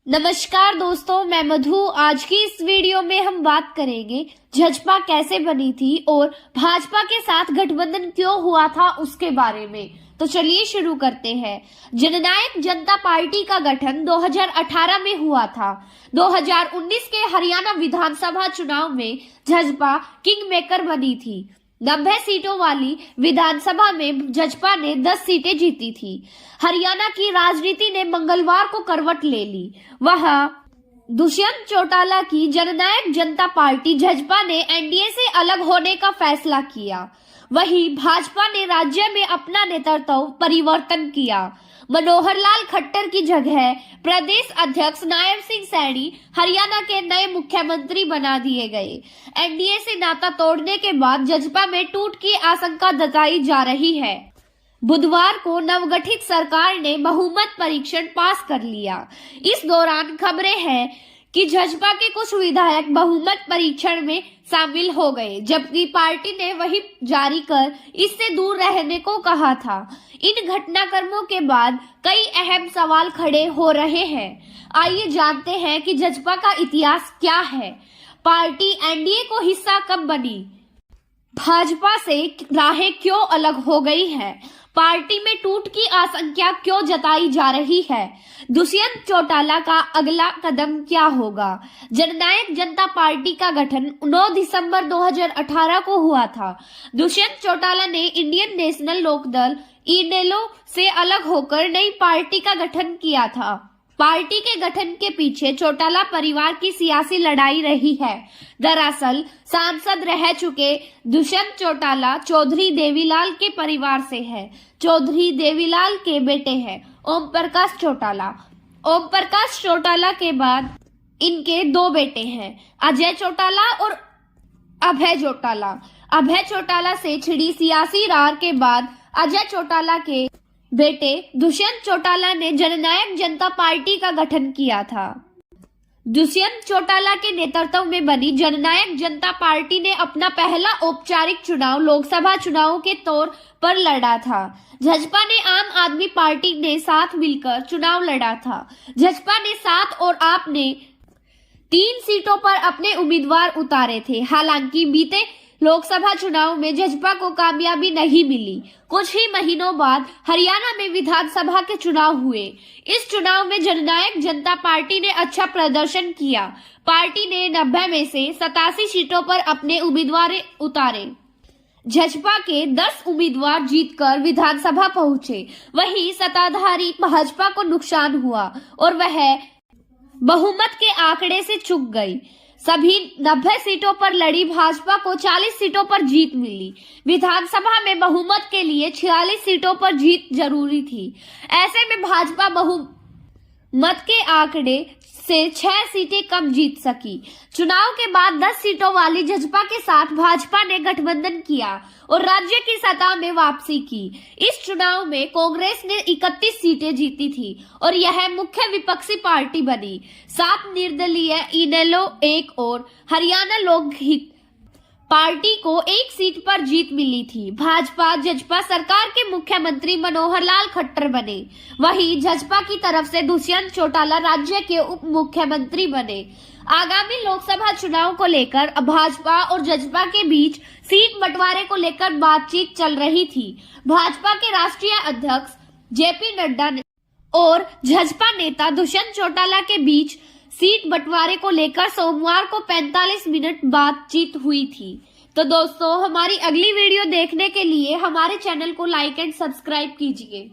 नमस्कार दोस्तों, मैं मधु। आज की इस वीडियो में हम बात करेंगे झझपा कैसे बनी थी और भाजपा के साथ गठबंधन क्यों हुआ था उसके बारे में। तो चलिए शुरू करते हैं। जननायक जनता पार्टी का गठन 2018 में हुआ था। 2019 के हरियाणा विधानसभा चुनाव में झझपा किंग मेकर बनी थी। 90 सीटों वाली विधानसभा में झझपा ने 10 सीटें जीती थी। हरियाणा की राजनीति ने मंगलवार को करवट ले ली। वह दुष्यंत चौटाला की जननायक जनता पार्टी झझपा ने एनडीए से अलग होने का फैसला किया। वहीं भाजपा ने राज्य में अपना नेतृत्व परिवर्तन किया। मनोहर लाल खट्टर की जगह प्रदेश अध्यक्ष नायब सिंह सैनी हरियाणा के नए मुख्यमंत्री बना दिए गए। एनडीए से नाता तोड़ने के बाद झझपा में टूट की आशंका जताई जा रही है। बुधवार को नवगठित सरकार ने बहुमत परीक्षण पास कर लिया। इस दौरान खबरें हैं कि झझपा के कुछ विधायक बहुमत परीक्षण में शामिल हो गए, जबकि पार्टी ने वही जारी कर इससे दूर रहने को कहा था। इन घटनाक्रमों के बाद कई अहम सवाल खड़े हो रहे हैं। आइए जानते हैं कि झझपा का इतिहास क्या है। पार्टी एनडीए को हिस्सा कब बनी? भाजपा से राहें क्यों अलग हो गई है? पार्टी में टूट की आशंका क्यों जताई जा रही है? दुष्यंत चौटाला का अगला कदम क्या होगा? जननायक जनता पार्टी का गठन 9 दिसंबर 2018 को हुआ था। दुष्यंत चौटाला ने इंडियन नेशनल लोकदल इनेलो से अलग होकर नई पार्टी का गठन किया था। पार्टी के गठन के पीछे चौटाला परिवार की सियासी लड़ाई रही है। दरअसल सांसद रह चुके दुष्यंत चौटाला चौधरी देवीलाल के परिवार से है। चौधरी देवीलाल के बेटे हैं ओम प्रकाश चौटाला। ओम प्रकाश चौटाला के बाद इनके 2 बेटे हैं, अजय चौटाला और अभय चौटाला। अभय चौटाला से छिड़ी सियासी रार के बाद अजय चौटाला के बेटे दुष्यंत चौटाला ने जननायक जनता पार्टी का गठन किया था। दुष्यंत चौटाला के नेतृत्व में बनी जननायक जनता पार्टी ने अपना पहला औपचारिक चुनाव लोकसभा चुनाव के तौर पर लड़ा था। झझपा ने आम आदमी पार्टी ने साथ मिलकर चुनाव लड़ा था। झझपा ने 7 और आप ने 3 सीटों पर अपने उम्मीदवार उतारे थे। हालांकि बीते लोकसभा चुनाव में झझपा को कामयाबी नहीं मिली। कुछ ही महीनों बाद हरियाणा में विधानसभा के चुनाव हुए। इस चुनाव में जननायक जनता पार्टी ने अच्छा प्रदर्शन किया। पार्टी ने 90 में से 87 सीटों पर अपने उम्मीदवार उतारे। झझपा के 10 उम्मीदवार जीतकर विधानसभा पहुंचे। वहीं सत्ताधारी भाजपा को नुकसान हुआ और वह बहुमत के आंकड़े से चूक गई। सभी 90 सीटों पर लड़ी भाजपा को 40 सीटों पर जीत मिली। विधानसभा में बहुमत के लिए 46 सीटों पर जीत जरूरी थी। ऐसे में भाजपा बहुमत के आंकड़े से 6 सीटें कम जीत सकी। चुनाव के बाद 10 सीटों वाली झझपा के साथ भाजपा ने गठबंधन किया और राज्य की सत्ता में वापसी की। इस चुनाव में कांग्रेस ने 31 सीटें जीती थी और यह मुख्य विपक्षी पार्टी बनी। 7 निर्दलीय इनेलो 1 और हरियाणा लोकहित पार्टी को 1 सीट पर जीत मिली थी। भाजपा झझपा सरकार के मुख्यमंत्री मनोहर लाल खट्टर बने। वहीं झझपा की तरफ से दुष्यंत चौटाला राज्य के उप मुख्यमंत्री बने। आगामी लोकसभा चुनाव को लेकर भाजपा और झझपा के बीच सीट बंटवारे को लेकर बातचीत चल रही थी। भाजपा के राष्ट्रीय अध्यक्ष जेपी नड्डा और झझपा नेता दुष्यंत चौटाला के बीच सीट बंटवारे को लेकर सोमवार को 45 मिनट बातचीत हुई थी। तो दोस्तों, हमारी अगली वीडियो देखने के लिए हमारे चैनल को लाइक एंड सब्सक्राइब कीजिए।